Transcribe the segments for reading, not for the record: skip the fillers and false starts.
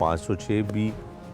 506B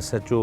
SHO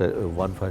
15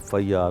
FIR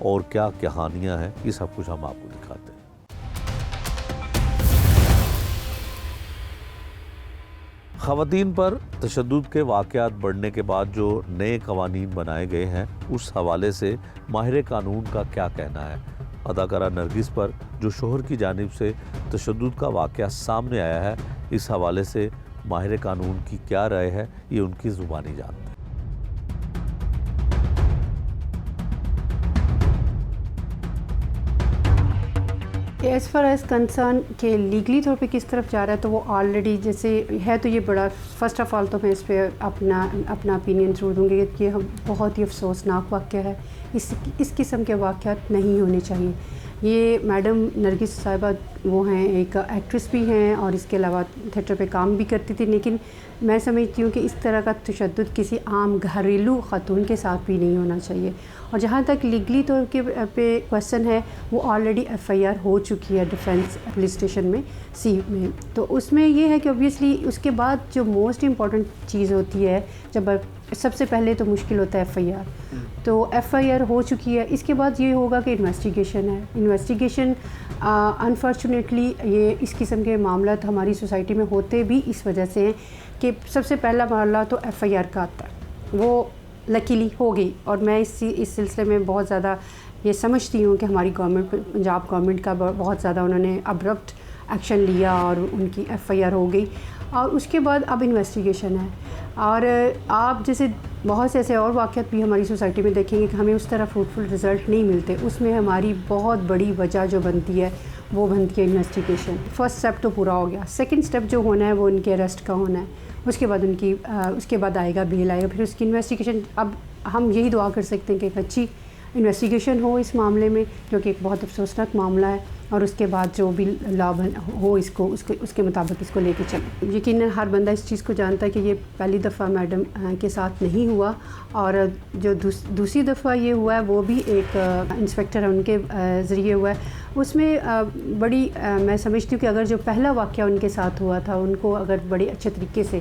اور کیا کہانیاں ہیں، یہ سب کچھ ہم آپ کو دکھاتے ہیں۔ خواتین پر تشدد کے واقعات بڑھنے کے بعد جو نئے قوانین بنائے گئے ہیں، اس حوالے سے ماہر قانون کا کیا کہنا ہے؟ اداکارہ نرگس پر جو شوہر کی جانب سے تشدد کا واقعہ سامنے آیا ہے، اس حوالے سے ماہر قانون کی کیا رائے ہے، یہ ان کی زبانی جانتے ہیں۔ ایز فار ایز کنسرن کہ لیگلی طور پہ کس طرف جا رہا ہے، تو وہ آلریڈی جیسے ہے، تو یہ بڑا فرسٹ آف آل تو میں اس پہ اپنا اوپینین ضرور دوں گی کہ یہ بہت ہی افسوسناک واقعہ ہے۔ اس قسم کے واقعات نہیں ہونے چاہیے۔ یہ میڈم نرگس صاحبہ وہ ہیں، ایک ایکٹریس بھی ہیں اور اس کے علاوہ تھیٹر پہ کام بھی کرتی تھی، لیکن میں سمجھتی ہوں کہ اس طرح کا تشدد کسی عام گھریلو خاتون کے ساتھ بھی نہیں ہونا چاہیے۔ اور جہاں تک لیگلی طور کے پہ کویسچن ہے، وہ آلریڈی ایف آئی آر ہو چکی ہے ڈیفینس پولیس اسٹیشن میں سی میں، تو اس میں یہ ہے کہ اوبویسلی اس کے بعد جو موسٹ امپورٹنٹ چیز ہوتی ہے، جب سب سے پہلے تو مشکل ہوتا ہے ایف آئی آر، تو ایف آئی آر ہو چکی ہے۔ اس کے بعد یہ ہوگا کہ انویسٹیگیشن ہے۔ انویسٹیگیشن انفارچونیٹلی یہ اس قسم کے معاملات ہماری سوسائٹی میں ہوتے بھی اس وجہ سے ہیں کہ سب سے پہلا معاملہ تو ایف آئی آر کا آتا ہے، وہ لکیلی ہو گئی۔ اور میں اس سلسلے میں بہت زیادہ یہ سمجھتی ہوں کہ ہماری گورنمنٹ، پنجاب گورنمنٹ کا بہت زیادہ انہوں نے ابرپٹ ایکشن لیا اور ان کی ایف آئی آر ہو گئی۔ اور اس کے بعد اب انویسٹیگیشن ہے، اور آپ جیسے بہت سے ایسے اور واقعات بھی ہماری سوسائٹی میں دیکھیں گے کہ ہمیں اس طرح فروٹفل رزلٹ نہیں ملتے۔ اس میں ہماری بہت بڑی وجہ جو بنتی ہے وہ بنتی ہے انویسٹیگیشن۔ فرسٹ اسٹیپ تو پورا ہو گیا، سیکنڈ اسٹیپ جو ہونا ہے وہ ان کے اریسٹ کا ہونا ہے، اس کے بعد اس کے بعد آئے گا بیل آئے گا، پھر اس کی انویسٹیگیشن۔ اب ہم یہی دعا کر سکتے ہیں کہ ایک اچھی انویسٹیگیشن ہو اس معاملے میں، جو کہ ایک بہت افسوسناک معاملہ ہے، اور اس کے بعد جو بھی لا ہو اس کے مطابق اس کو لے کے چلیں۔ یقیناً ہر بندہ اس چیز کو جانتا ہے کہ یہ پہلی دفعہ میڈم کے ساتھ نہیں ہوا، اور جو دوسری دفعہ یہ ہوا ہے وہ بھی ایک انسپیکٹر ہے ان کے ذریعے ہوا ہے۔ اس میں بڑی میں سمجھتی ہوں کہ اگر جو پہلا واقعہ ان کے ساتھ ہوا تھا، ان کو اگر بڑے اچھے طریقے سے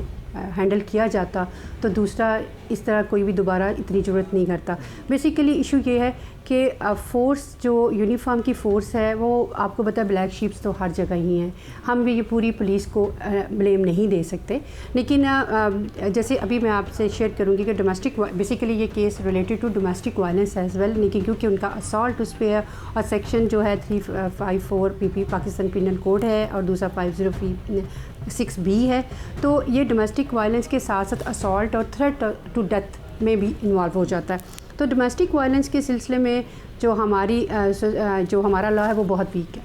ہینڈل کیا جاتا تو دوسرا اس طرح کوئی بھی دوبارہ اتنی ضرورت نہیں کرتا۔ بیسیکلی ایشو یہ ہے کہ فورس جو یونیفارم کی فورس ہے، وہ آپ کو پتہ ہے بلیک شیپس تو ہر جگہ ہی ہیں، ہم بھی یہ پوری پولیس کو بلیم نہیں دے سکتے، لیکن جیسے ابھی میں آپ سے شیئر کروں گی کہ ڈومیسٹک بیسیکلی یہ case related to domestic violence as well, لیکن کیونکہ ان کا اسالٹ اس پہ ہے، اور سیکشن جو ہے 354 پی پاکستان پینل کوڈ ہے، اور دوسرا 506B ہے، تو یہ ڈومیسٹک وائلنس کے ساتھ ساتھ اسالٹ اور تھریٹ ٹو ڈیتھ میں بھی انوالو ہو جاتا ہے۔ تو ڈومیسٹک وائلنس کے سلسلے میں جو ہمارا لا ہے وہ بہت ویک ہے۔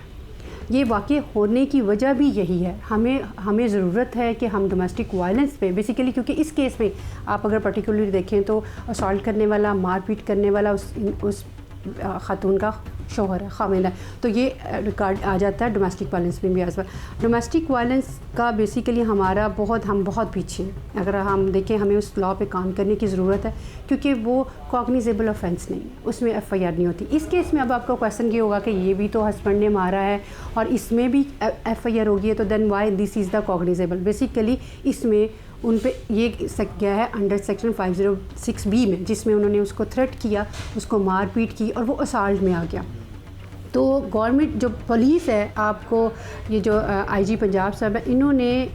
یہ واقع ہونے کی وجہ بھی یہی ہے، ہمیں ضرورت ہے کہ ہم ڈومیسٹک وائلنس پہ بیسیکلی، کیونکہ اس کیس میں آپ اگر پرٹیکولرلی دیکھیں تو اسالٹ کرنے والا، مار پیٹ کرنے والا اس خاتون کا شوہر ہے، خاوند ہے، تو یہ ریکارڈ آ جاتا ہے ڈومیسٹک وائلنس میں بھی ایز ویل۔ ڈومیسٹک وائلنس کا بیسیکلی ہم بہت پیچھے ہیں، اگر ہم دیکھیں ہمیں اس لا پہ کام کرنے کی ضرورت ہے، کیونکہ وہ کوگنیزیبل آفینس نہیں ہے، اس میں ایف آئی آر نہیں ہوتی۔ اس کیس میں اب آپ کا کویسچن یہ ہوگا کہ یہ بھی تو ہسبینڈ نے مارا ہے اور اس میں بھی ایف آئی آر ہوگی ہے، تو دین why this is the کوگنیزیبل؟ Basically اس میں ان پہ یہ گیا ہے انڈر سیکشن 506B میں، جس میں انہوں نے اس کو تھریٹ کیا، اس کو مار پیٹ کی، اور وہ اسالٹ میں آ گیا۔ تو گورنمنٹ جو پولیس ہے، آپ کو یہ جو آئی جی پنجاب صاحب ہے، انہوں نے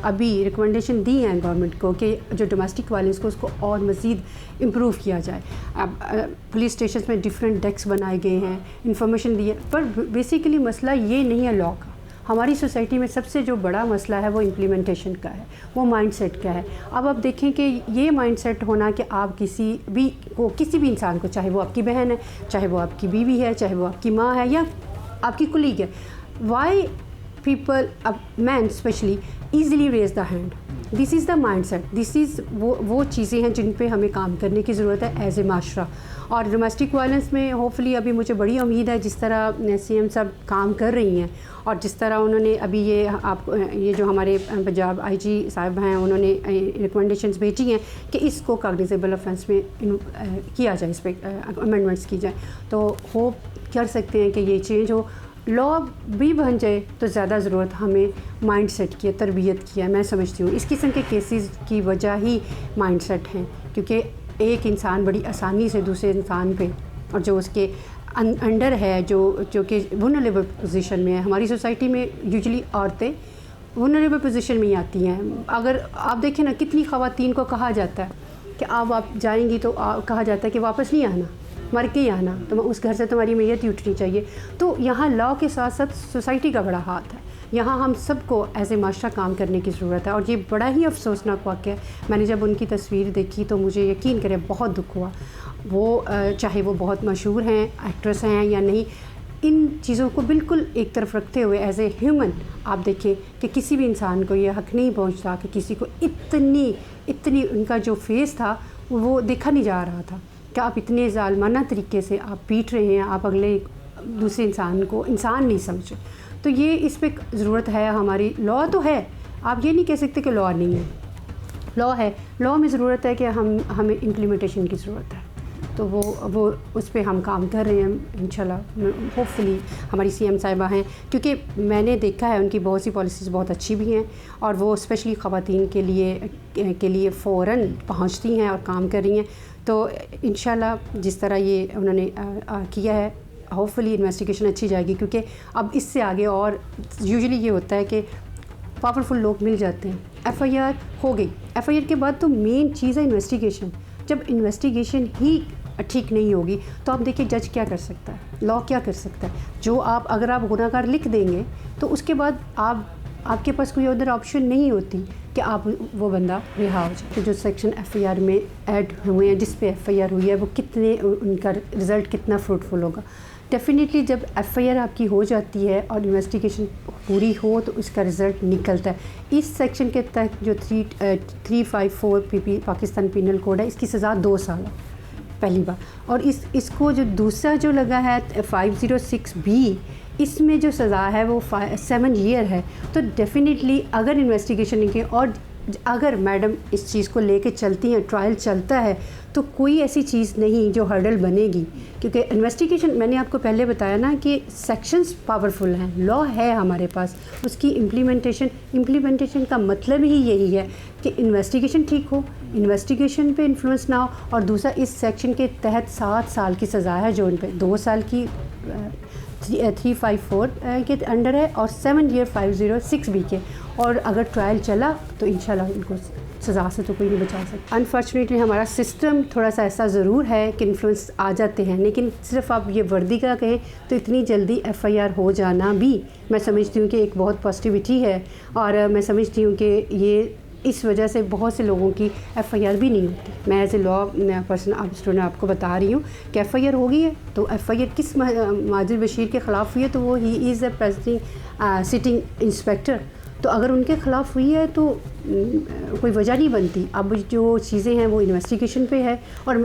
ابھی ریکمنڈیشن دی ہیں گورنمنٹ کو کہ جو ڈومیسٹک وائلنس کو اس کو اور مزید امپروو کیا جائے۔ اب پولیس اسٹیشنز میں ڈفرینٹ ڈیسک بنائے گئے ہیں، انفارمیشن دی ہے، پر بیسیکلی مسئلہ یہ نہیں ہے لا کا۔ ہماری سوسائٹی میں سب سے جو بڑا مسئلہ ہے وہ امپلیمنٹیشن کا ہے، وہ مائنڈ سیٹ کا ہے۔ اب آپ دیکھیں کہ یہ مائنڈ سیٹ ہونا کہ آپ کسی بھی انسان کو، چاہے وہ آپ کی بہن ہے، چاہے وہ آپ کی بیوی ہے، چاہے وہ آپ کی ماں ہے، یا آپ کی کولیگ ہے، وائی پیپل مین especially easily raise the hand? This is the mind set, this is وہ چیزیں ہیں جن پہ ہمیں کام کرنے کی ضرورت ہے ایز اے معاشرہ۔ اور ڈومیسٹک وائلنس میں ہوپفلی ابھی مجھے بڑی امید ہے، جس طرح سی ایم صاحب کام کر رہی ہیں، اور جس طرح انہوں نے ابھی یہ جو ہمارے پنجاب آئی جی صاحب ہیں، انہوں نے ریکمنڈیشنز بھیجی ہیں کہ اس کو کاگنیزیبل آفینس میں کیا جائے، اس پہ امینڈمنٹس کی جائیں، تو ہوپ کر سکتے ہیں کہ یہ چینج ہو، لا بھی بن جائے، تو زیادہ ضرورت ہمیں مائنڈ سیٹ کی ہے، تربیت کی ہے۔ میں سمجھتی ہوں اس قسم کے کیسز کی وجہ ہی مائنڈ سیٹ ہیں، کیونکہ ایک انسان بڑی آسانی سے دوسرے انسان پہ اور جو اس کے انڈر ہے جو کہ ونریبل پوزیشن میں ہے. ہماری سوسائٹی میں یوزلی عورتیں ونریبل پوزیشن میں ہی آتی ہیں. اگر آپ دیکھیں نا کتنی خواتین کو کہا جاتا ہے کہ آپ جائیں گی تو کہا جاتا ہے کہ واپس نہیں آنا, مر کے ہی آنا, تو اس گھر سے تمہاری میت ہی اٹھنی چاہیے. تو یہاں لا کے ساتھ ساتھ سوسائٹی کا بڑا ہاتھ ہے. یہاں ہم سب کو ایز اے معاشرہ کام کرنے کی ضرورت ہے, اور یہ بڑا ہی افسوسناک واقعہ ہے. میں نے جب ان کی تصویر دیکھی تو مجھے یقین کرے بہت دکھ ہوا. وہ چاہے وہ بہت مشہور ہیں, ایکٹریس ہیں یا نہیں, ان چیزوں کو بالکل ایک طرف رکھتے ہوئے ایز اے ہیومن آپ دیکھیں کہ کسی بھی انسان کو یہ حق نہیں پہنچتا کہ کسی کو اتنی ان کا جو فیس تھا وہ دیکھا نہیں جا رہا تھا کہ آپ اتنے ظالمانہ طریقے سے آپ پیٹ رہے ہیں, آپ اگلے دوسرے انسان کو انسان نہیں سمجھے. تو یہ اس پہ ضرورت ہے ہماری. لا تو ہے, آپ یہ نہیں کہہ سکتے کہ لا نہیں ہے, لا ہے. لا میں ضرورت ہے کہ ہمیں امپلیمنٹیشن کی ضرورت ہے. تو وہ اس پہ ہم کام کر رہے ہیں انشاءاللہ. ہوپ فلی ہماری سی ایم صاحبہ ہیں, کیونکہ میں نے دیکھا ہے ان کی بہت سی پالیسیز بہت اچھی بھی ہیں, اور وہ اسپیشلی خواتین کے لیے فوراً پہنچتی ہیں اور کام کر رہی ہیں. تو انشاءاللہ جس طرح یہ انہوں نے کیا ہے, ہوپ فلی انویسٹیگیشن اچھی جائے گی, کیونکہ اب اس سے آگے اور یوزلی یہ ہوتا ہے کہ پاورفل لوگ مل جاتے ہیں. ایف آئی آر ہو گئی, ایف آئی آر کے بعد تو مین چیز ہے انویسٹیگیشن. جب انویسٹیگیشن ہی ٹھیک نہیں ہوگی تو آپ دیکھیں جج کیا کر سکتا ہے, لا کیا کر سکتا ہے. جو اگر آپ گناہ گار لکھ دیں گے تو اس کے بعد آپ کے پاس کوئی ادر آپشن نہیں ہوتی کہ آپ وہ بندہ رہا ہو جائے. جو سیکشن ایف آئی آر میں ایڈ ہوئے ہیں, جس پہ ایف آئی آر ہوئی ہے, وہ کتنے ان کا رزلٹ کتنا فروٹفل ہوگا. ڈیفینیٹلی جب ایف آئی آر آپ کی ہو جاتی ہے اور انویسٹیگیشن پوری ہو تو اس کا رزلٹ نکلتا ہے. اس سیکشن کے تحت جو 354 پاکستان پینل کوڈ ہے, اس کی سزا 2 سال ہے پہلی بار. اور اس کو جو دوسرا جو لگا ہے 506B, اس میں جو سزا ہے وہ 7 ایئر ہے. تو ڈیفینیٹلی اگر انویسٹیگیشن نہیں کی, اور اگر میڈم اس چیز کو لے کے چلتی ہیں, ٹرائل چلتا ہے, تو کوئی ایسی چیز نہیں جو ہرڈل بنے گی. کیونکہ انویسٹیگیشن میں نے آپ کو پہلے بتایا نا کہ سیکشنز پاورفل ہیں, لا ہے ہمارے پاس, اس کی امپلیمنٹیشن کا مطلب ہی یہی ہے کہ انویسٹیگیشن ٹھیک ہو, انویسٹیگیشن پہ انفلوئنس نہ ہو. اور دوسرا اس سیکشن کے تحت 7 سال کی سزا ہے جو ان پہ 2 سال کی 354 کے انڈر ہے, اور 7 ایئر 506B کے. اور اگر ٹرائل چلا تو انشاءاللہ ان کو سزا سے تو کوئی نہیں بچا سکتا. انفارچونیٹلی ہمارا سسٹم تھوڑا سا ایسا ضرور ہے کہ انفلوئنس آ جاتے ہیں, لیکن صرف آپ یہ وردی کا کہیں تو اتنی جلدی ایف آئی آر ہو جانا بھی میں سمجھتی ہوں کہ ایک بہت پازیٹیوٹی ہے. اور میں سمجھتی ہوں کہ یہ اس وجہ سے بہت سے لوگوں کی ایف آئی آر بھی نہیں ہوتی. میں ایز اے لا پرسن آپ کو بتا رہی ہوں کہ ایف آئی آر ہو گئی ہے, تو ایف آئی آر کس ماجد بشیر کے خلاف ہوئی ہے, تو وہ ہی از اے سٹنگ انسپیکٹر. تو اگر ان کے خلاف ہوئی ہے تو کوئی وجہ نہیں بنتی. اب جو چیزیں ہیں وہ انویسٹیگیشن پہ ہے, اور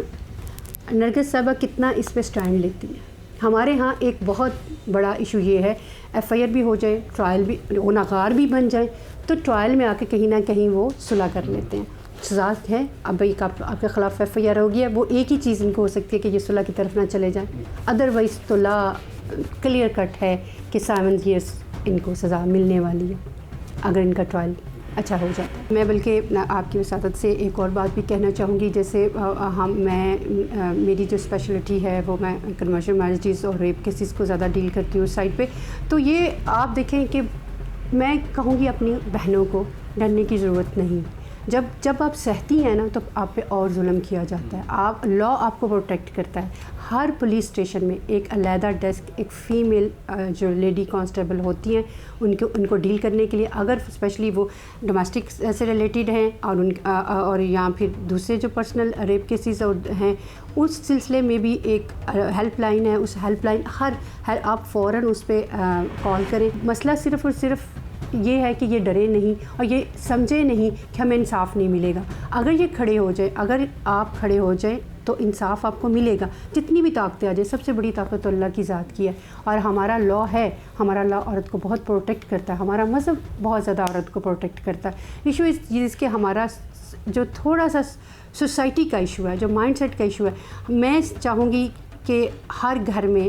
نرگس صاحبہ کتنا اس پہ سٹینڈ لیتی ہیں. ہمارے ہاں ایک بہت بڑا ایشو یہ ہے, ایف آئی آر بھی ہو جائے, ٹرائل بھی, گناہ گار بھی بن جائیں, تو ٹرائل میں آ کے کہیں نہ کہیں وہ صلح کر لیتے ہیں. سزا ہے, اب ایک آپ کے خلاف ایف آئی آر ہو گیا, وہ ایک ہی چیز ان کو ہو سکتی ہے کہ یہ صلح کی طرف نہ چلے جائیں. ادروائز تو لا کلیئر کٹ ہے کہ 7 ایئرس ان کو سزا ملنے والی ہے اگر ان کا ٹرائل اچھا ہو جاتا ہے. میں بلکہ آپ کی وساطت سے ایک اور بات بھی کہنا چاہوں گی. جیسے میری جو اسپیشلٹی ہے وہ میں کنورشن میرجز اور ریپ کیسز کو زیادہ ڈیل کرتی ہوں اس سائڈ پہ. تو یہ آپ دیکھیں کہ میں کہوں گی اپنی بہنوں کو ڈرنے کی ضرورت نہیں. جب آپ سہتی ہیں نا تو آپ پہ اور ظلم کیا جاتا ہے. لا آپ کو پروٹیکٹ کرتا ہے. ہر پولیس اسٹیشن میں ایک علیحدہ ڈیسک, ایک فیمیل جو لیڈی کانسٹیبل ہوتی ہیں ان کو ڈیل کرنے کے لیے, اگر اسپیشلی وہ ڈومیسٹک سے ریلیٹڈ ہیں اور یا پھر دوسرے جو پرسنل ریپ کیسز ہیں, اس سلسلے میں بھی ایک ہیلپ لائن ہے. اس ہیلپ لائن آپ فوراً اس پہ کال کریں. مسئلہ صرف اور صرف یہ ہے کہ یہ ڈرے نہیں اور یہ سمجھے نہیں کہ ہمیں انصاف نہیں ملے گا. اگر یہ کھڑے ہو جائے, اگر آپ کھڑے ہو جائیں تو انصاف آپ کو ملے گا. جتنی بھی طاقتیں آ جائیں, سب سے بڑی طاقت تو اللہ کی ذات کی ہے. اور ہمارا لا ہے, ہمارا لا عورت کو بہت پروٹیکٹ کرتا ہے. ہمارا مذہب بہت زیادہ عورت کو پروٹیکٹ کرتا ہے. ایشو اس کے ہمارا جو تھوڑا سا سوسائٹی کا ایشو ہے, جو مائنڈ سیٹ کا ایشو ہے, میں چاہوں گی کہ ہر گھر میں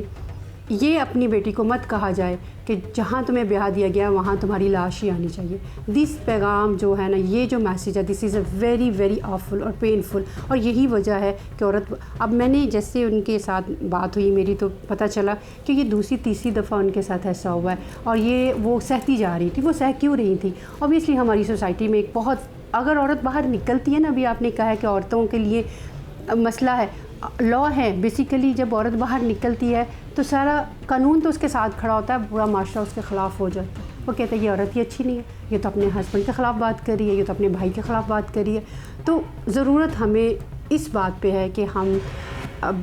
یہ اپنی بیٹی کو مت کہا جائے کہ جہاں تمہیں بیاہ دیا گیا وہاں تمہاری لاش ہی آنی چاہیے. دس پیغام جو ہے نا, یہ جو میسیج ہے, دس از اے ویری ویری آفل اور پینفل. اور یہی وجہ ہے کہ عورت, اب میں نے جیسے ان کے ساتھ بات ہوئی میری تو پتہ چلا کہ یہ دوسری تیسری دفعہ ان کے ساتھ ایسا ہوا ہے, اور یہ وہ سہتی جا رہی تھی. وہ سہ کیوں رہی تھی؟ اوبیسلی ہماری سوسائٹی میں ایک بہت, اگر عورت باہر نکلتی ہے نا, ابھی آپ نے کہا ہے کہ عورتوں کے لیے مسئلہ ہے, لا ہے بیسیکلی. جب عورت باہر نکلتی ہے تو سارا قانون تو اس کے ساتھ کھڑا ہوتا ہے, پورا معاشرہ اس کے خلاف ہو جاتا ہے. وہ کہتا ہے یہ عورت ہی اچھی نہیں ہے, یہ تو اپنے ہسبینڈ کے خلاف بات کر رہی ہے, یہ تو اپنے بھائی کے خلاف بات کر رہی ہے. تو ضرورت ہمیں اس بات پہ ہے کہ ہم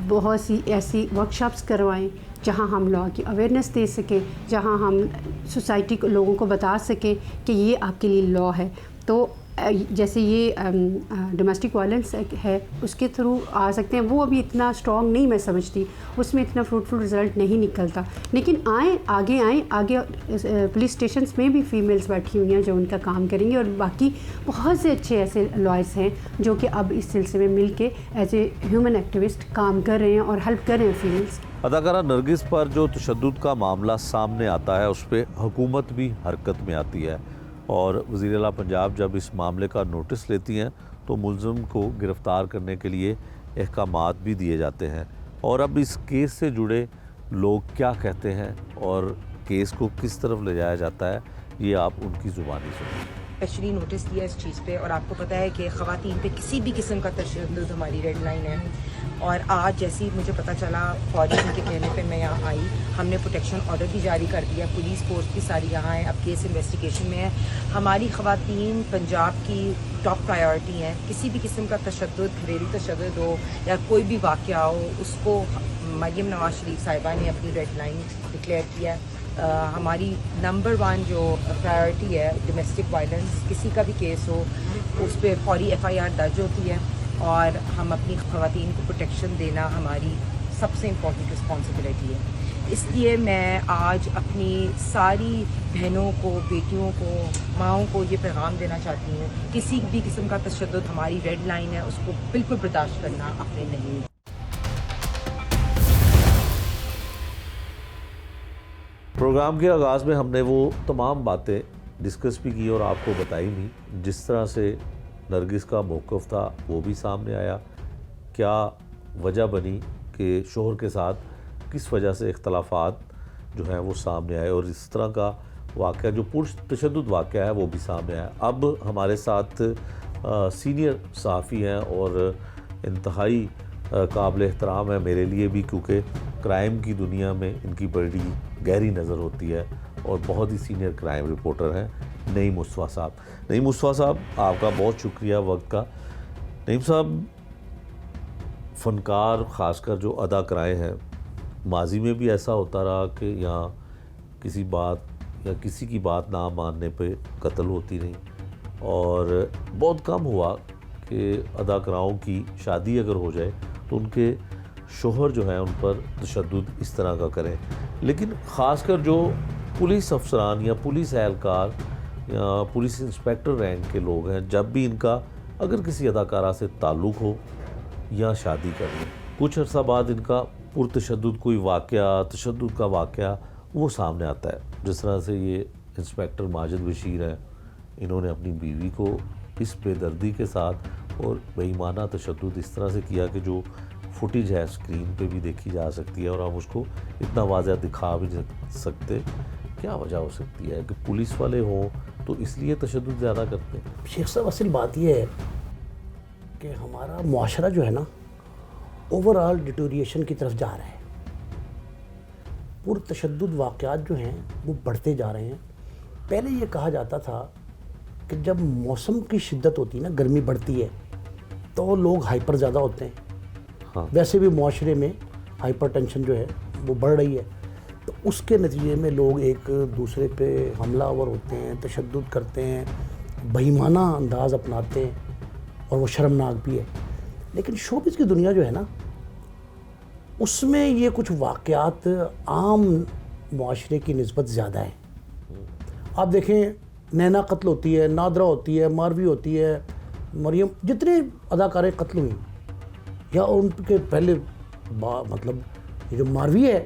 بہت سی ایسی ورکشاپس کروائیں جہاں ہم لا کی اویئرنیس دے سکیں, جہاں ہم سوسائٹی کو, لوگوں کو بتا سکیں کہ یہ آپ کے لیے لا ہے. تو جیسے یہ ڈومیسٹک وائلنس ہے, اس کے تھرو آ سکتے ہیں. وہ ابھی اتنا اسٹرانگ نہیں میں سمجھتی, اس میں اتنا فروٹفل رزلٹ نہیں نکلتا. لیکن آگے پولیس اسٹیشنس میں بھی فیمیلز بیٹھی ہوئی ہیں جو ان کا کام کریں گی, اور باقی بہت سے اچھے ایسے لائرس ہیں جو کہ اب اس سلسلے میں مل کے ایز اے ہیومن ایکٹیوسٹ کام کر رہے ہیں اور ہیلپ کر رہے ہیں فیمیلز. اداکارہ نرگس پر جو تشدد کا معاملہ سامنے آتا ہے اس پہ حکومت بھی حرکت میں آتی ہے, اور وزیر اعلیٰ پنجاب جب اس معاملے کا نوٹس لیتی ہیں تو ملزم کو گرفتار کرنے کے لیے احکامات بھی دیے جاتے ہیں. اور اب اس کیس سے جڑے لوگ کیا کہتے ہیں اور کیس کو کس طرف لے جایا جاتا ہے, یہ آپ ان کی زبانی سنیں. اسپیشلی نوٹس دیا اس چیز پہ, اور آپ کو پتہ ہے کہ خواتین پہ کسی بھی قسم کا تشدد ہماری ریڈ لائن ہے. اور آج جیسے ہی مجھے پتہ چلا فوری ان کے کہنے پہ میں یہاں آئی, ہم نے پروٹیکشن آرڈر بھی جاری کر دیا, پولیس فورس بھی ساری یہاں ہے, اب کیس انویسٹیگیشن میں ہے. ہماری خواتین پنجاب کی ٹاپ پرائیورٹی ہیں. کسی بھی قسم کا تشدد, گھریلو تشدد ہو یا کوئی بھی واقعہ ہو, اس کو مریم نواز شریف صاحبہ نے اپنی ریڈ لائن ڈکلیئر کیا ہے. ہماری نمبر 1 جو پرائیورٹی ہے ڈومیسٹک وائلنس, کسی کا بھی کیس ہو اس پہ فوری FIR درج ہوتی ہے, اور ہم اپنی خواتین کو پروٹیکشن دینا ہماری سب سے امپورٹنٹ رسپانسبلٹی ہے. اس لیے میں آج اپنی ساری بہنوں کو, بیٹیوں کو, ماؤں کو یہ پیغام دینا چاہتی ہوں, کسی بھی قسم کا تشدد ہماری ریڈ لائن ہے, اس کو بالکل برداشت کرنا اپنے نہیں. پروگرام کے آغاز میں ہم نے وہ تمام باتیں ڈسکس بھی کی اور آپ کو بتائی بھی, جس طرح سے نرگس کا موقف تھا وہ بھی سامنے آیا, کیا وجہ بنی کہ شوہر کے ساتھ کس وجہ سے اختلافات جو ہیں وہ سامنے آئے, اور اس طرح کا واقعہ جو پرتشدد واقعہ ہے وہ بھی سامنے آیا. اب ہمارے ساتھ سینئر صحافی ہیں اور انتہائی قابل احترام ہے میرے لیے بھی, کیونکہ کرائم کی دنیا میں ان کی بڑی گہری نظر ہوتی ہے, اور بہت ہی سینئر کرائم رپورٹر ہیں نعیم مصطفیٰ صاحب. نعیم مصطفیٰ صاحب, آپ کا بہت شکریہ وقت کا. نعیم صاحب, فنکار خاص کر جو اداکارائیں ہیں, ماضی میں بھی ایسا ہوتا رہا کہ یہاں کسی بات یا کسی کی بات نہ ماننے پہ قتل ہوتی رہی, اور بہت کم ہوا کہ اداکاراؤں کی شادی اگر ہو جائے تو ان کے شوہر جو ہیں ان پر تشدد اس طرح کا کریں. لیکن خاص کر جو پولیس افسران یا پولیس اہلکار یا پولیس انسپیکٹر رینک کے لوگ ہیں, جب بھی ان کا اگر کسی اداکارہ سے تعلق ہو یا شادی کر لیں, کچھ عرصہ بعد ان کا پرتشدد کوئی واقعہ, تشدد کا واقعہ وہ سامنے آتا ہے. جس طرح سے یہ انسپیکٹر ماجد بشیر ہیں, انہوں نے اپنی بیوی کو اس بے دردی کے ساتھ اور بے ایمانہ تشدد اس طرح سے کیا کہ جو فوٹیج ہے اسکرین پہ بھی دیکھی جا سکتی ہے, اور ہم اس کو اتنا واضح دکھا بھی نہیں سکتے. کیا وجہ ہو سکتی ہے کہ پولیس والے ہوں تو اس لیے تشدد زیادہ کرتے ہیں؟ شیخ صاحب, اصل بات یہ ہے کہ ہمارا معاشرہ جو ہے نا اوور آل ڈیٹوریشن کی طرف جا رہا ہے. پرتشدد واقعات جو ہیں وہ بڑھتے جا رہے ہیں. پہلے یہ کہا جاتا تھا کہ جب موسم کی شدت ہوتی ہے نا, گرمی بڑھتی ہے, تو لوگ ہائپر زیادہ ہوتے ہیں. ویسے بھی معاشرے میں ہائپر ٹینشن جو ہے وہ بڑھ رہی ہے, تو اس کے نتیجے میں لوگ ایک دوسرے پہ حملہ آور ہوتے ہیں, تشدد کرتے ہیں, بے ایمانہ انداز اپناتے ہیں, اور وہ شرمناک بھی ہے. لیکن شوبز کی دنیا جو ہے نا, اس میں یہ کچھ واقعات عام معاشرے کی نسبت زیادہ ہیں. آپ دیکھیں, نینا قتل ہوتی ہے, نادرہ ہوتی ہے, ماروی ہوتی ہے, مریم, جتنے اداکاریں قتل ہوئیں, یا ان کے پہلے مطلب یہ جو ماروی ہے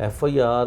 FIR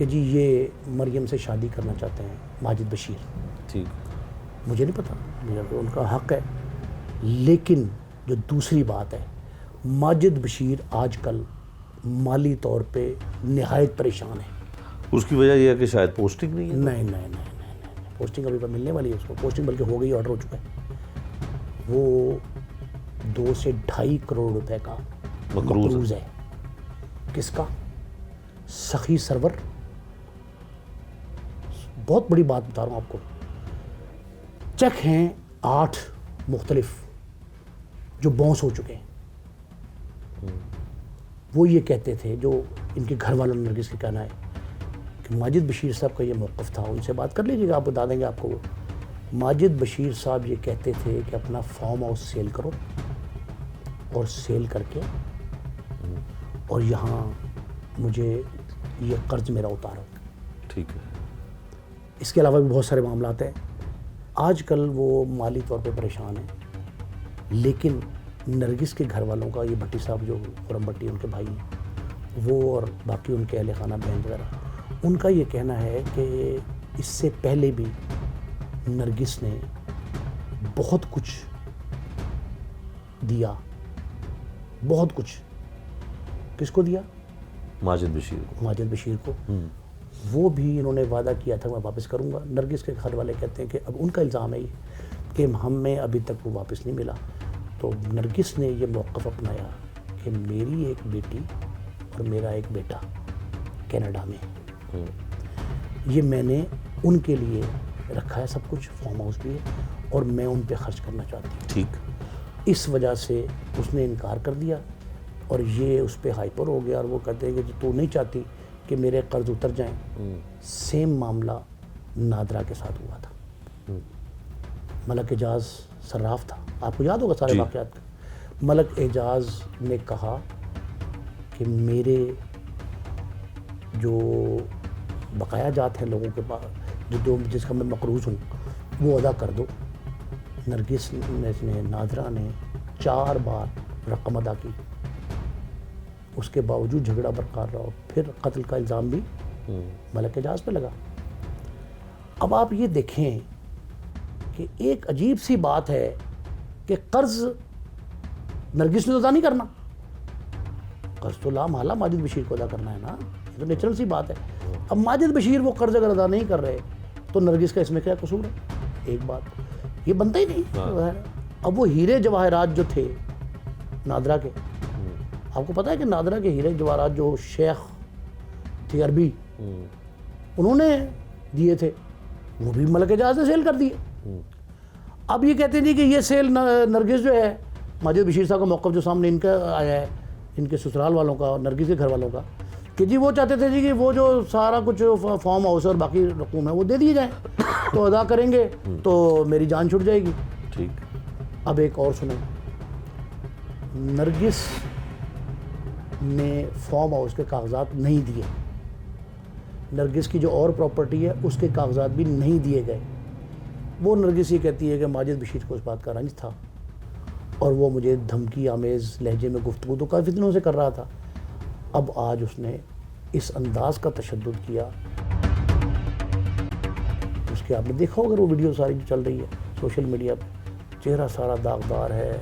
کہ جی یہ مریم سے شادی کرنا چاہتے ہیں ماجد بشیر. ٹھیک. مجھے نہیں پتہ, مجھے ان کا حق ہے. لیکن جو دوسری بات ہے, ماجد بشیر آج کل مالی طور پہ نہایت پریشان ہے. اس کی وجہ یہ ہے کہ شاید پوسٹنگ نہیں ہے. نہیں, پوسٹنگ ابھی پر ملنے والی ہے اس کو. پوسٹنگ بلکہ ہو گئی, آرڈر ہو چکا ہے. وہ 2 سے 2.5 کروڑ روپے کا مقروض ہے. کس کا؟ سخی سرور. بہت بڑی بات بتا رہا ہوں آپ کو. چیک ہیں 8 مختلف جو باؤنس ہو چکے ہیں. وہ یہ کہتے تھے, جو ان کے گھر والوں نے نرگس کا کہنا ہے کہ ماجد بشیر صاحب کا یہ موقف تھا. ان سے بات کر لیجیے گا, آپ بتا دیں گے آپ کو. ماجد بشیر صاحب یہ کہتے تھے کہ اپنا فارم ہاؤس سیل کرو, اور سیل کر کے اور یہاں مجھے یہ قرض میرا اتارو. ٹھیک ہے. اس کے علاوہ بھی بہت سارے معاملات ہیں. آج کل وہ مالی طور پہ پریشان ہیں. لیکن نرگس کے گھر والوں کا, یہ بھٹی صاحب جو خرم بھٹی ان کے بھائی ہیں, وہ اور باقی ان کے اہل خانہ بہن وغیرہ, ان کا یہ کہنا ہے کہ اس سے پہلے بھی نرگس نے بہت کچھ دیا. بہت کچھ. کس کو دیا؟ ماجد بشیر کو. ماجد بشیر کو. وہ بھی انہوں نے وعدہ کیا تھا میں واپس کروں گا. نرگس کے گھر والے کہتے ہیں کہ اب ان کا الزام ہے یہ کہ ہمیں ابھی تک وہ واپس نہیں ملا. تو نرگس نے یہ موقف اپنایا کہ میری ایک بیٹی اور میرا ایک بیٹا کینیڈا میں, یہ میں نے ان کے لیے رکھا ہے سب کچھ. فارم ہاؤس بھی ہے اور میں ان پہ خرچ کرنا چاہتی ہوں. ٹھیک. اس وجہ سے اس نے انکار کر دیا اور یہ اس پہ ہائپر ہو گیا. اور وہ کہتے ہیں کہ تو نہیں چاہتی کہ میرے قرض اتر جائیں. سیم معاملہ نادرا کے ساتھ ہوا تھا. ملک اعجاز صراف تھا, آپ کو یاد ہوگا سارے واقعات. ملک اعجاز نے کہا کہ میرے جو بقایا جات ہیں لوگوں کے پاس, جو جس کا میں مقروض ہوں, وہ ادا کر دو. نرگس نے, نادرا نے 4 بار رقم ادا کی. اس کے باوجود جھگڑا برقرار رہا. پھر قتل کا الزام بھی ملک اعجاز پہ لگا. اب آپ یہ دیکھیں کہ ایک عجیب سی بات ہے کہ قرض نرگس نے ادا نہیں کرنا. قرض تو لا محالہ ماجد بشیر کو ادا کرنا ہے نا, یہ تو نیچرل سی بات ہے. اب ماجد بشیر وہ قرض اگر ادا نہیں کر رہے تو نرگس کا اس میں کیا قصور ہے؟ ایک بات یہ بنتا ہی نہیں. اب وہ ہیرے جواہرات جو تھے نادرا کے, آپ کو پتا ہے کہ نادرا کے ہیرے جواہرات جو شیخ تھے عربی, انہوں نے دیے تھے, وہ بھی ملک اعجاز نے سیل کر دیے. اب یہ کہتے ہیں جی کہ یہ سیل نرگس جو ہے, ماجد بشیر صاحب کا موقف جو سامنے ان کا آیا ہے, ان کے سسرال والوں کا اور نرگس کے گھر والوں کا, کہ جی وہ چاہتے تھے جی کہ وہ جو سارا کچھ فارم ہاؤس اور باقی رقوم ہے وہ دے دیے جائیں, تو ادا کریں گے تو میری جان چھٹ جائے گی. ٹھیک. اب ایک اور سنیں, نرگس نے فارم ہاؤس کے کاغذات نہیں دیے. نرگس کی جو اور پراپرٹی ہے اس کے کاغذات بھی نہیں دیے گئے. وہ نرگس یہ کہتی ہے کہ ماجد بشیر کو اس بات کا رنج تھا اور وہ مجھے دھمکی آمیز لہجے میں گفتگو تو کافی دنوں سے کر رہا تھا. اب آج اس نے اس انداز کا تشدد کیا. اس کے آپ نے دیکھا ہوگا وہ ویڈیو ساری جو چل رہی ہے سوشل میڈیا پہ, چہرہ سارا داغدار ہے.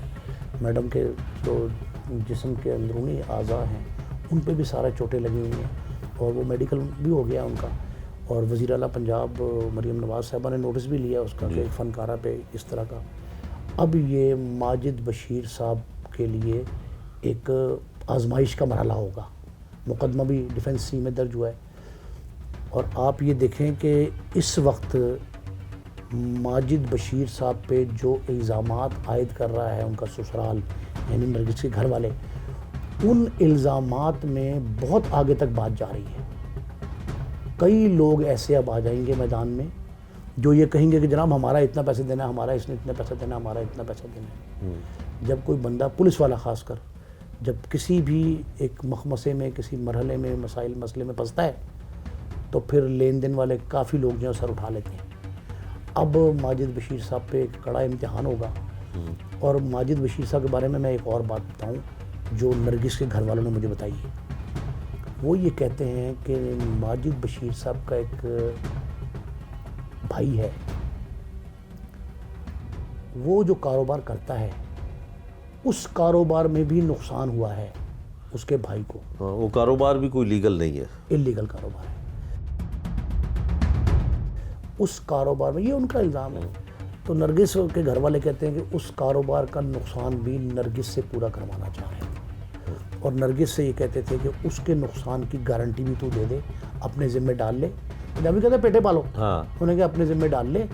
میڈم کے جو جسم کے اندرونی اعضاء ہیں ان پہ بھی سارا چوٹیں لگی ہوئی ہیں اور وہ میڈیکل بھی ہو گیا ان کا. اور وزیر اعلیٰ پنجاب مریم نواز صاحبہ نے نوٹس بھی لیا اس کا کہ ایک فنکارہ پہ اس طرح کا. اب یہ ماجد بشیر صاحب کے لیے ایک آزمائش کا مرحلہ ہوگا. مقدمہ بھی ڈیفنس سی میں درج ہوا ہے اور آپ یہ دیکھیں کہ اس وقت ماجد بشیر صاحب پہ جو الزامات عائد کر رہا ہے ان کا سسرال یعنی نرگس کے گھر والے, ان الزامات میں بہت آگے تک بات جا رہی ہے. کئی لوگ ایسے اب آ جائیں گے میدان میں جو یہ کہیں گے کہ جناب ہمارا اتنا پیسے دینا ہے, ہمارا اس نے اتنا پیسہ دینا ہے, ہمارا اتنا پیسہ دینا ہے. جب کوئی بندہ پولیس والا خاص کر جب کسی بھی ایک مخمسے میں کسی مرحلے میں مسئلے میں پھنستا ہے تو پھر لین دین والے کافی لوگ جو سر اٹھا لیتے ہیں. اب ماجد بشیر صاحب پہ ایک کڑا امتحان ہوگا. اور ماجد بشیر صاحب کے بارے میں ایک اور بات بتاؤں جو نرگس کے گھر والوں نے مجھے بتائی ہے. وہ یہ کہتے ہیں کہ ماجد بشیر صاحب کا ایک بھائی ہے، وہ جو کاروبار کرتا ہے اس کاروبار میں بھی نقصان ہوا ہے اس کے بھائی کو. وہ کاروبار بھی کوئی لیگل نہیں ہے، اللیگل کاروبار ہے. اس کاروبار میں، یہ ان کا الزام ہے. تو نرگس کے گھر والے کہتے ہیں کہ اس کاروبار کا نقصان بھی نرگس سے پورا کروانا چاہ رہے ہیں، اور نرگس سے یہ کہتے تھے کہ اس کے نقصان کی گارنٹی بھی تو دے دے، اپنے ذمہ ڈال لے. جب بھی کہتے ہیں پیٹے پالو، انہوں نے کہا اپنے ذمہ ڈال لے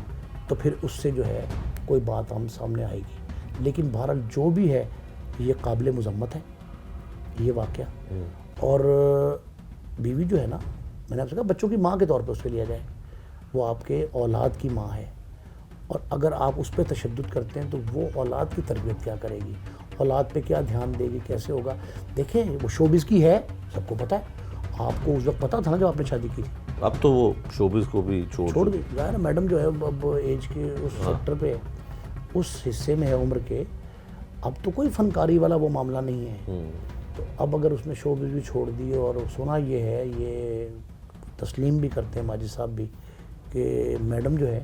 تو پھر اس سے جو ہے کوئی بات ہم سامنے آئے گی. لیکن بہرحال جو بھی ہے یہ قابل مذمت ہے یہ واقعہ. اور بیوی جو ہے نا، میں نے آپ سے کہا بچوں کی ماں کے طور پہ اس پہ لیا جائے، وہ آپ کے اولاد کی ماں ہے، اور اگر آپ اس پہ تشدد کرتے ہیں تو وہ اولاد کی تربیت کیا کرے گی، اولاد پہ کیا دھیان دے گی، کیسے ہوگا. دیکھیں وہ شوبز کی ہے، سب کو پتہ ہے، آپ کو اس وقت پتہ تھا نا جب آپ نے شادی کی تھی. اب تو وہ شوبز کو بھی چھوڑ دی. ظاہر ہے میڈم جو ہے اب ایج کے اس سیکٹر پہ، اس حصے میں ہے عمر کے، اب تو کوئی فنکاری والا وہ معاملہ نہیں ہے. تو اب اگر اس نے شوبز بھی چھوڑ دی، اور سنا یہ ہے، یہ تسلیم بھی کرتے ہیں ماجد صاحب بھی، کہ میڈم جو ہے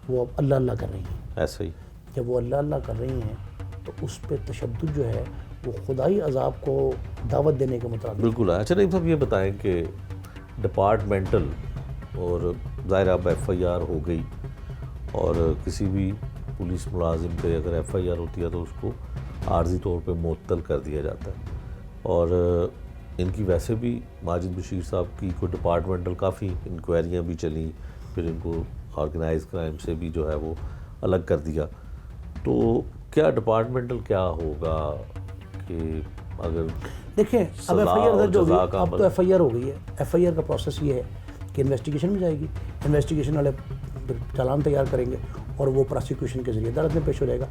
وہ اب اللہ اللہ کر رہی ہیں. ایسا ہی جب وہ اللہ اللہ کر رہی ہیں تو اس پہ تشدد جو ہے وہ خدائی عذاب کو دعوت دینے کے مطابق. بالکل. اچھا نعیم صاحب یہ بتائیں کہ ڈپارٹمنٹل، اور ظاہر اب ایف آئی آر ہو گئی، اور کسی بھی پولیس ملازم پہ اگر ایف آئی آر ہوتی ہے تو اس کو عارضی طور پہ معطل کر دیا جاتا ہے. اور ان کی ویسے بھی ماجد بشیر صاحب کی کوئی ڈپارٹمنٹل کافی انکوائریاں بھی چلیں، پھر ان کو آرگنائز کرائم سے بھی جو ہے وہ الگ کر دیا. تو کیا ڈپارٹمنٹل کیا ہوگا کہ اگر دیکھیں اب ایف آئی آر درج ہو گئی، اب تو ایف آئی آر ہو گئی ہے. ایف آئی آر کا پروسیس یہ ہے کہ انویسٹیگیشن میں جائے گی، انویسٹیگیشن والے چالان تیار کریں گے اور وہ پراسیکیوشن کے ذریعے عدالت میں پیش ہو جائے گا.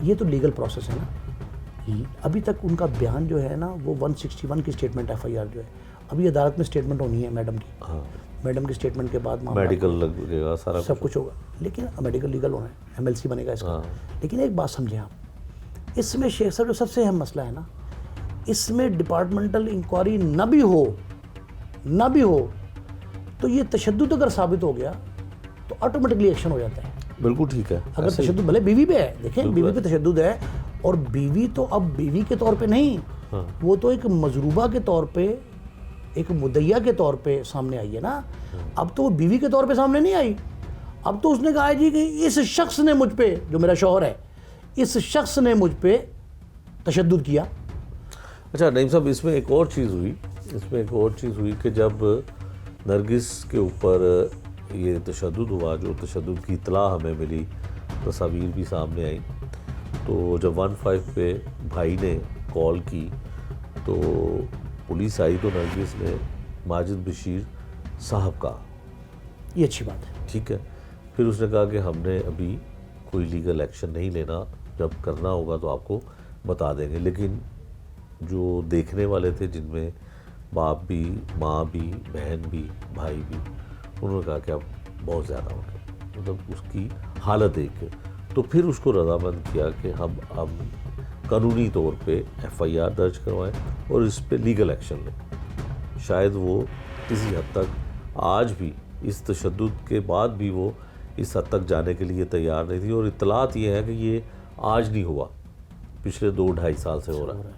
یہ تو لیگل پروسیس ہے نا. ابھی تک ان کا بیان جو ہے نا وہ 161 کی اسٹیٹمنٹ ایف آئی آر جو ہے، ابھی عدالت میں اسٹیٹمنٹ ہونی ہے میڈم کی. میڈم کی اسٹیٹمنٹ کے بعد میڈیکل لگے گا، سارا سب کچھ ہوگا. لیکن میڈیکل لیگل ہونا ہے، ایم ایل سی بنے گا اس کا. لیکن ایک بات سمجھیں آپ، اس میں شیخ صاحب جو سب سے اہم مسئلہ ہے نا، اس میں ڈپارٹمنٹل انکوائری نہ بھی ہو تو یہ تشدد اگر ثابت ہو گیا تو آٹومیٹکلی ایکشن ہو جاتا ہے. بالکل ٹھیک ہے. اگر تشدد بھلے بیوی پہ ہے، دیکھیں بیوی پہ تشدد ہے، اور بیوی تو اب بیوی کے طور پہ نہیں، وہ تو ایک مضروبہ کے طور پہ، ایک مدعیہ کے طور پہ سامنے آئی ہے نا. اب تو وہ بیوی کے طور پہ سامنے نہیں آئی، اب تو اس نے کہا ہے جی کہ اس شخص نے مجھ پہ، جو میرا شوہر ہے، اس شخص نے مجھ پہ تشدد کیا. اچھا نعیم صاحب اس میں ایک اور چیز ہوئی کہ جب نرگس کے اوپر یہ تشدد ہوا، جو تشدد کی اطلاع ہمیں ملی، تصاویر بھی سامنے آئیں، تو جب 15 پہ بھائی نے کال کی تو پولیس آئی تو نرگس نے ماجد بشیر صاحب کہا. یہ اچھی بات ہے. ٹھیک ہے. پھر اس نے کہا کہ ہم نے ابھی کوئی لیگل ایکشن نہیں لینا، جب کرنا ہوگا تو آپ کو بتا دیں گے. لیکن جو دیکھنے والے تھے، جن میں باپ بھی، ماں بھی، بہن بھی، بھائی بھی، انہوں نے کہا کہ اب بہت زیادہ ہو گیا، مطلب اس کی حالت دیکھ کے تو پھر اس کو رضامند کیا کہ ہم اب قانونی طور پہ ایف آئی آر درج کروائیں اور اس پہ لیگل ایکشن لیں. شاید وہ کسی حد تک آج بھی اس تشدد کے بعد بھی وہ اس حد تک جانے کے لیے تیار نہیں تھی. اور اطلاعات یہ ہے کہ یہ آج نہیں ہوا، پچھلے 2-2.5 سال سے ہو رہا ہے.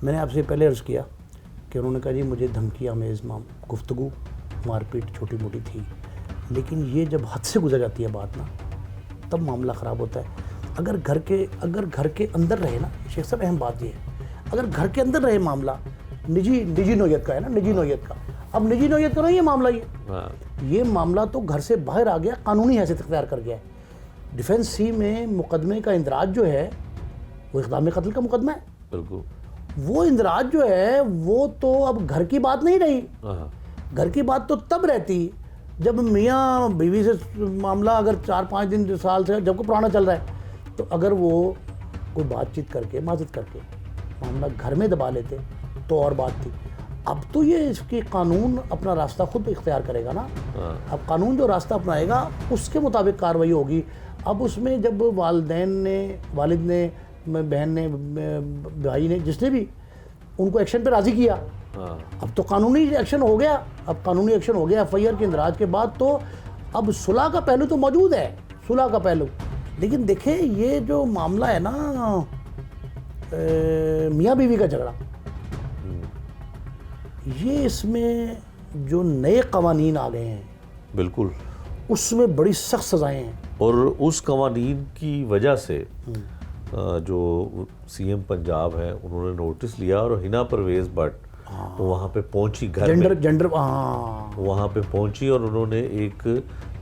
میں نے آپ سے پہلے عرض کیا کہ انہوں نے کہا جی مجھے دھمکی آمیز گفتگو، مار پیٹ چھوٹی موٹی تھی، لیکن یہ جب حد سے گزر جاتی ہے بات نا، تب معاملہ خراب ہوتا ہے. اگر گھر کے اندر رہے نا شیخ صاحب، اہم بات یہ ہے، اگر گھر کے اندر رہے معاملہ، نجی نوعیت کا ہے نا، نجی نوعیت کا، اب نجی نوعیت کا نہیں یہ معاملہ، یہ معاملہ تو گھر سے باہر آ گیا، قانونی حیثیت اختیار کر گیا ہے. ڈیفینس سی میں مقدمے کا اندراج جو ہے وہ اقدام قتل کا مقدمہ ہے. بالکل. وہ اندراج جو ہے وہ تو اب گھر کی بات نہیں رہی. گھر کی بات تو تب رہتی جب میاں بیوی سے معاملہ اگر 4-5 دن سال سے جب کو پرانا چل رہا ہے تو اگر وہ کوئی بات چیت کر کے معذرت کر کے معاملہ گھر میں دبا لیتے تو اور بات تھی. اب تو یہ اس کی قانون اپنا راستہ خود اختیار کرے گا نا. اب قانون جو راستہ اپنائے گا اس کے مطابق کارروائی ہوگی. اب اس میں جب والدین نے، والد نے، بہن نے، بھائی نے، جس نے بھی ان کو ایکشن پہ راضی کیا اب تو قانونی ایکشن ہو گیا، FIR کے اندراج کے بعد تو اب صلح کا پہلو تو موجود ہے، صلح کا پہلو. لیکن دیکھیں یہ جو معاملہ ہے نا میاں بیوی کا جھگڑا، یہ اس میں جو نئے قوانین آ گئے ہیں بالکل، اس میں بڑی سخت سزائیں ہیں. اور اس قوانین کی وجہ سے جو CM پنجاب ہے انہوں نے نوٹس لیا اور ہنا پرویز بٹ وہاں پہ پہنچی، گھر میں جنڈر وہاں پہ پہنچی اور انہوں نے ایک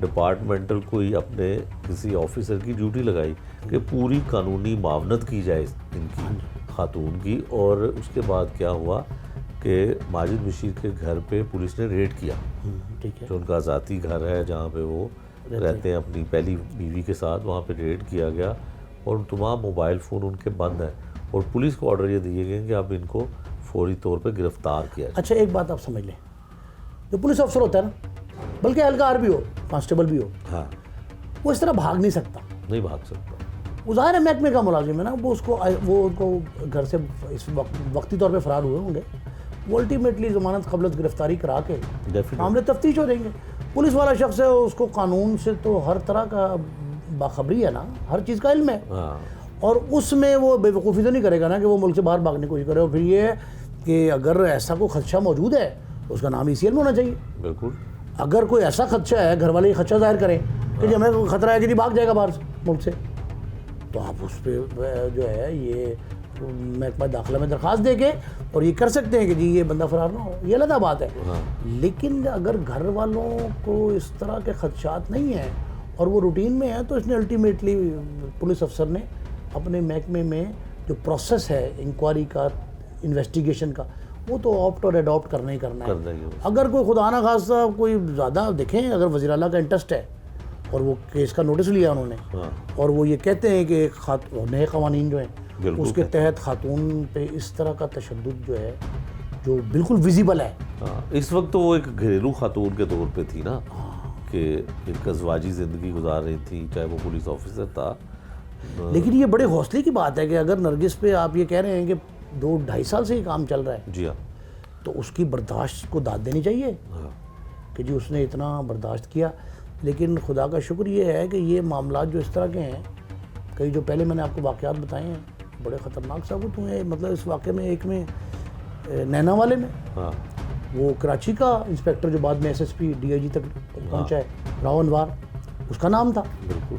ڈپارٹمنٹل کوئی اپنے کسی آفیسر کی ڈیوٹی لگائی کہ پوری قانونی معاونت کی جائے ان کی خاتون کی. اور اس کے بعد کیا ہوا کہ ماجد بشیر کے گھر پہ پولیس نے ریڈ کیا، جو ان کا ذاتی گھر ہے جہاں پہ وہ رہتے ہیں اپنی پہلی بیوی کے ساتھ، وہاں پہ ریڈ کیا گیا اور تمام موبائل فون ان کے بند ہیں اور پولیس کو آرڈر یہ دیے گئے کہ اب ان کو فوری طور پہ گرفتار کیا جائے. اچھا ایک بات آپ سمجھ لیں، جو پولیس افسر ہوتا ہے نا، بلکہ اہلکار بھی ہو، کانسٹیبل بھی ہو، ہاں وہ اس طرح بھاگ نہیں سکتا. نہیں بھاگ سکتا. وہ ظاہر ہے محکمے کا ملازم ہے نا، وہ ان کو گھر سے اس وقتی طور پہ فرار ہوئے ہوں گے، وہ الٹیمیٹلی ضمانت قبلت گرفتاری کرا کے معاملے تفتیش ہو جائیں گے. پولیس والا شخص ہے، اس کو قانون سے تو ہر طرح کا باخبری ہے نا، ہر چیز کا علم ہے. اور اس میں وہ بے وقوفی تو نہیں کرے گا نا کہ وہ ملک سے باہر بھاگنے کی کوشش کرے. اور پھر یہ ہے کہ اگر ایسا کوئی خدشہ موجود ہے تو اس کا نام ECL میں ہونا چاہیے. بالکل. اگر کوئی ایسا خدشہ ہے، گھر والے یہ خدشہ ظاہر کریں کہ جی ہمیں خطرہ ہے کہ جی بھاگ جائے گا باہر ملک سے، تو آپ اس پہ جو ہے یہ محکمہ داخلہ میں درخواست دے کے اور یہ کر سکتے ہیں کہ جی یہ بندہ فرار نہ ہو، یہ علیحدہ بات ہے. لیکن اگر گھر والوں کو اس طرح کے خدشات نہیں ہیں اور وہ روٹین میں ہے، تو اس نے الٹیمیٹلی پولیس افسر نے اپنے محکمے میں جو پروسیس ہے انکوائری کا، انویسٹیگیشن کا، وہ تو آپٹ اور ایڈاپٹ کرنا ہی کرنا ہے. اگر کوئی خدا نہ خواستہ کوئی زیادہ دیکھیں، اگر وزیر اعلیٰ کا انٹرسٹ ہے اور وہ کیس کا نوٹس لیا انہوں نے اور وہ یہ کہتے ہیں کہ نئے قوانین جو ہیں اس کے تحت خاتون پہ اس طرح کا تشدد جو ہے جو بالکل ویزیبل ہے. اس وقت تو وہ ایک گھریلو خاتون کے طور پہ تھی نا، کہ ایک ازواجی زندگی گزار رہی تھی، چاہے وہ پولیس آفیسر تھا. لیکن یہ بڑے حوصلے کی بات ہے کہ اگر نرگس پہ آپ یہ کہہ رہے ہیں کہ 2-2.5 سال سے یہ کام چل رہا ہے، جی ہاں، تو اس کی برداشت کو داد دینی چاہیے کہ جی اس نے اتنا برداشت کیا. لیکن خدا کا شکر یہ ہے کہ یہ معاملات جو اس طرح کے ہیں، کئی جو پہلے میں نے آپ کو واقعات بتائے ہیں بڑے خطرناک ثابت ہوئے ہیں. مطلب اس واقعے میں ایک میں نینا والے میں وہ کراچی کا انسپیکٹر جو بعد میں SSP DIG تک پہنچا ہے، راؤ انوار اس کا نام تھا. بالکل.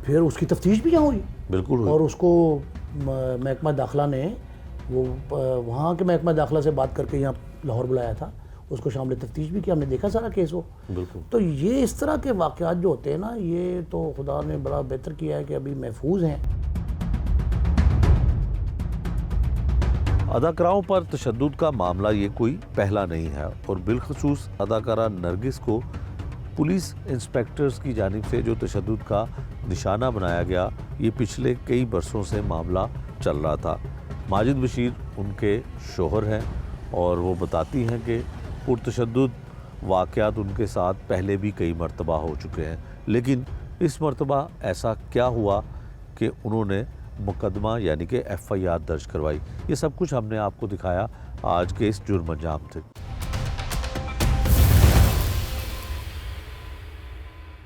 پھر اس کی تفتیش بھی یہاں ہوئی. بالکل. اور اس کو محکمہ داخلہ نے وہ وہاں کے محکمہ داخلہ سے بات کر کے یہاں لاہور بلایا تھا، اس کو شامل تفتیش بھی کیا، ہم نے دیکھا سارا کیس ہو. بالکل. تو یہ اس طرح کے واقعات جو ہوتے ہیں نا، یہ تو خدا نے بڑا بہتر کیا ہے کہ ابھی محفوظ ہیں. اداکاراؤں پر تشدد کا معاملہ یہ کوئی پہلا نہیں ہے، اور بالخصوص اداکارہ نرگس کو پولیس انسپیکٹرز کی جانب سے جو تشدد کا نشانہ بنایا گیا، یہ پچھلے کئی برسوں سے معاملہ چل رہا تھا. ماجد بشیر ان کے شوہر ہیں اور وہ بتاتی ہیں کہ پرتشدد واقعات ان کے ساتھ پہلے بھی کئی مرتبہ ہو چکے ہیں، لیکن اس مرتبہ ایسا کیا ہوا کہ انہوں نے مقدمہ یعنی کہ FIR درج کروائی. یہ سب کچھ ہم نے آپ کو دکھایا آج کے اس جرم انجام سے.